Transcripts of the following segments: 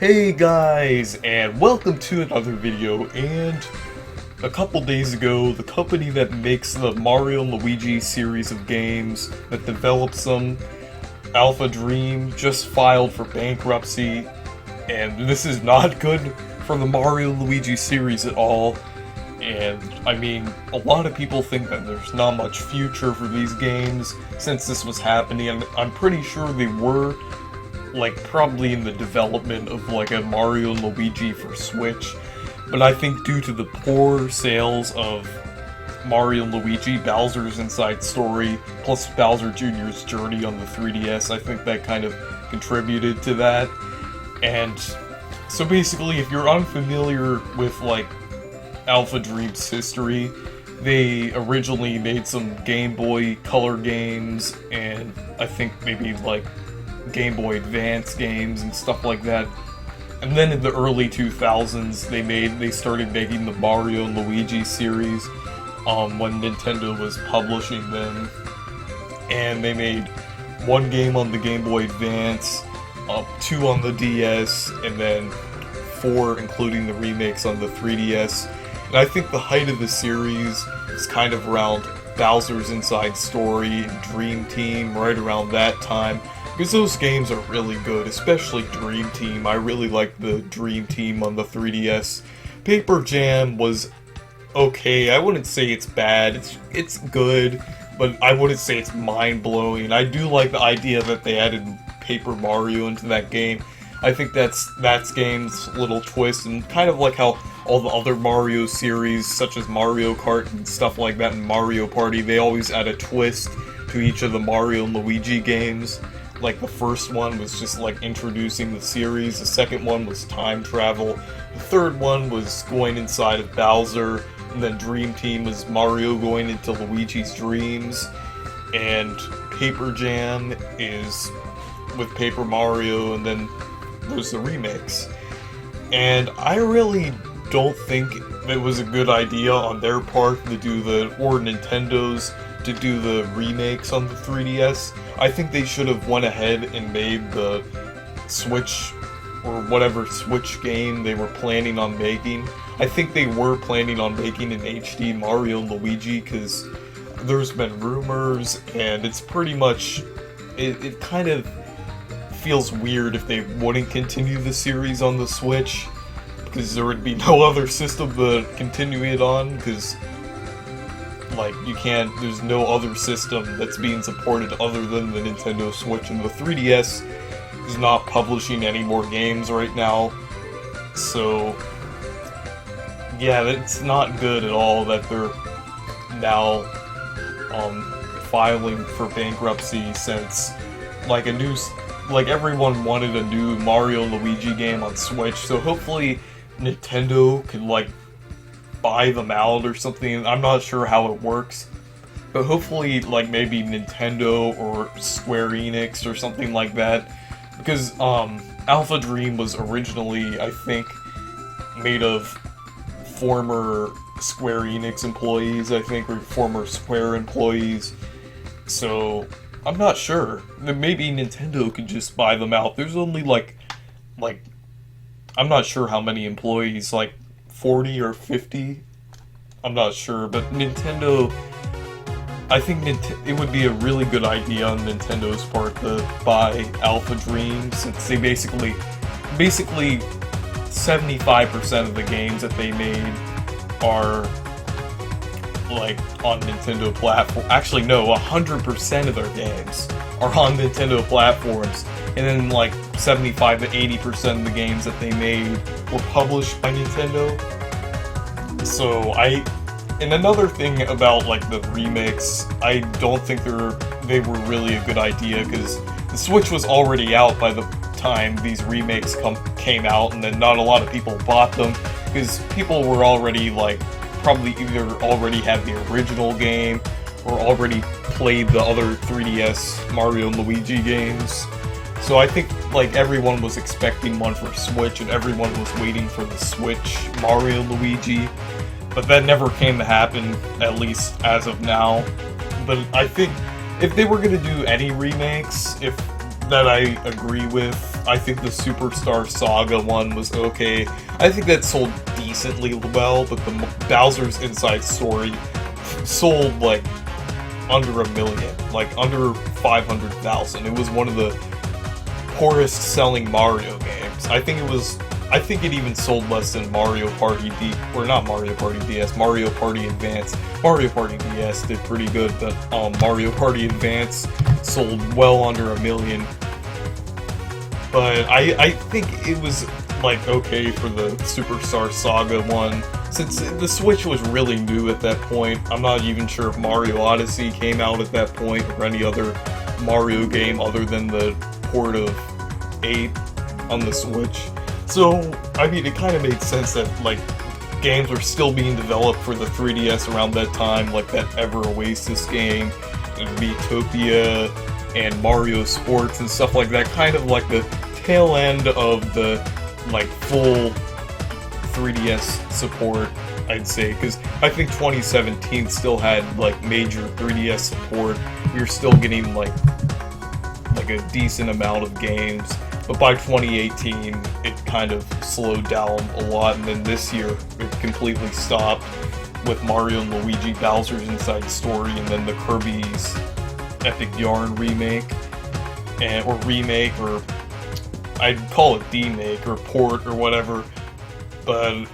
Hey guys, and welcome to another video. And a couple days ago, the company that makes the Mario and Luigi series of games, that develops them, Alphadream, just filed for bankruptcy. And this is not good for the Mario and Luigi series at all. And I mean, a lot of people think that there's not much future for these games since this was happening, and I'm pretty sure they were probably in the development of a Mario and Luigi for Switch, but I think due to the poor sales of Mario and Luigi, Bowser's Inside Story, plus Bowser Jr.'s Journey on the 3DS, I think that kind of contributed to that. And so basically, if you're unfamiliar with Alphadream's history, they originally made some Game Boy Color games, and I think maybe Game Boy Advance games and stuff like that. And then in the early 2000s, they started making the Mario and Luigi series when Nintendo was publishing them. And they made one game on the Game Boy Advance, two on the DS, and then four including the remakes on the 3DS. And I think the height of the series is kind of around Bowser's Inside Story and Dream Team, right around that time. Because those games are really good, especially Dream Team. I really like the Dream Team on the 3DS. Paper Jam was okay. I wouldn't say it's bad. It's good, but I wouldn't say it's mind-blowing. I do like the idea that they added Paper Mario into that game. I think that's game's little twist, and kind of like how all the other Mario series, such as Mario Kart and stuff like that, and Mario Party, they always add a twist to each of the Mario and Luigi games. The first one was just introducing the series, the second one was time travel, the third one was going inside of Bowser, and then Dream Team was Mario going into Luigi's dreams, and Paper Jam is with Paper Mario, and then there's the remakes. And I really don't think it was a good idea on their part to do or Nintendo's, to do the remakes on the 3DS. I think they should have went ahead and made the Switch, or whatever Switch game they were planning on making. I think they were planning on making an HD Mario and Luigi, because there's been rumors, and it's pretty much, it kind of feels weird if they wouldn't continue the series on the Switch, because there would be no other system to continue it on, because there's no other system that's being supported other than the Nintendo Switch, and the 3DS is not publishing any more games right now. So, yeah, it's not good at all that they're now filing for bankruptcy, since everyone wanted a new Mario and Luigi game on Switch, so hopefully Nintendo could buy them out or something. I'm not sure how it works, but hopefully maybe Nintendo or Square Enix or something like that, because Alphadream was originally, I think, made of former Square Enix employees, I think, or former Square employees, so I'm not sure. Maybe Nintendo could just buy them out. There's only I'm not sure how many employees, 40 or 50, I'm not sure, but Nintendo, I think it would be a really good idea on Nintendo's part to buy Alphadream, since they basically 75% of the games that they made are on Nintendo platform. Actually, no, 100% of their games are on Nintendo platforms, and then 75 to 80% of the games that they made were published by Nintendo. So and another thing about the remakes, I don't think they were really a good idea, because the Switch was already out by the time these remakes came out, and then not a lot of people bought them, because people were already probably either already had the original game or already played the other 3DS Mario and Luigi games. So I think everyone was expecting one for Switch, and everyone was waiting for the Switch Mario and Luigi, but that never came to happen, at least as of now. But I think if they were going to do any remakes, that I agree with, I think the Superstar Saga one was okay. I think that sold decently well, but the Bowser's Inside Story sold like under 1 million, like under 500,000. It was one of the poorest selling Mario games. I think it even sold less than Mario Party not Mario Party DS, Mario Party Advance. Mario Party DS did pretty good, but Mario Party Advance sold well under 1 million. But I think it was like okay for the Superstar Saga one, since the Switch was really new at that point. I'm not even sure if Mario Odyssey came out at that point, or any other Mario game other than the port of 8 on the Switch. So, I mean, it kind of made sense that, like, games were still being developed for the 3DS around that time, like that Ever Oasis game, and Miitopia, and Mario Sports and stuff like that, kind of like the tail end of the, like, full 3DS support, I'd say, because I think 2017 still had, like, major 3DS support. We were still getting, like a decent amount of games, but by 2018, it kind of slowed down a lot, and then this year, it completely stopped with Mario and Luigi Bowser's Inside Story, and then the Kirby's Epic Yarn remake, or I'd call it demake, or port, or whatever, but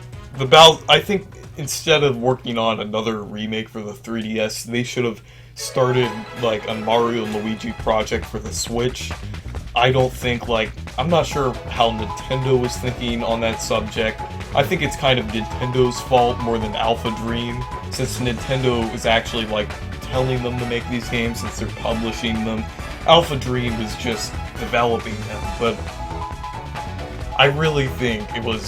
I think instead of working on another remake for the 3DS, they should have started, like, a Mario and Luigi project for the Switch. I'm not sure how Nintendo was thinking on that subject. I think it's kind of Nintendo's fault more than Alphadream, since Nintendo is actually, like, telling them to make these games since they're publishing them. Alphadream is just developing them, but I really think it would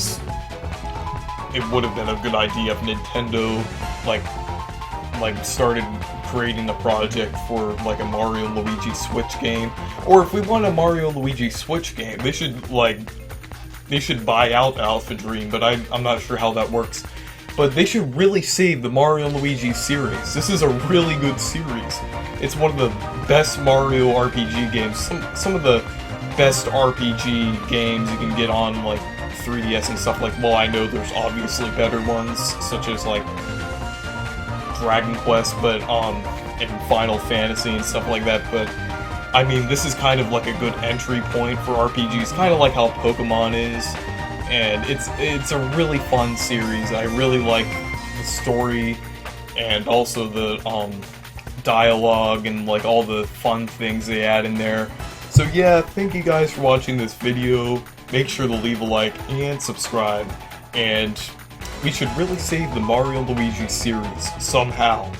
have been a good idea if Nintendo, like started creating a project for, like, a Mario and Luigi Switch game. Or if we want a Mario and Luigi Switch game, they should buy out Alphadream, but I'm not sure how that works. But they should really save the Mario and Luigi series. This is a really good series. It's one of the best Mario RPG games. Some of the best RPG games you can get on, like, 3DS and stuff. Like, well, I know there's obviously better ones, such as, like, Dragon Quest, but and Final Fantasy and stuff like that, but I mean, this is kind of like a good entry point for RPGs, kind of like how Pokemon is, and it's a really fun series. I really like the story, and also the dialogue, and, like, all the fun things they add in there. So yeah, thank you guys for watching this video. Make sure to leave a like and subscribe, and we should really save the Mario and Luigi series somehow.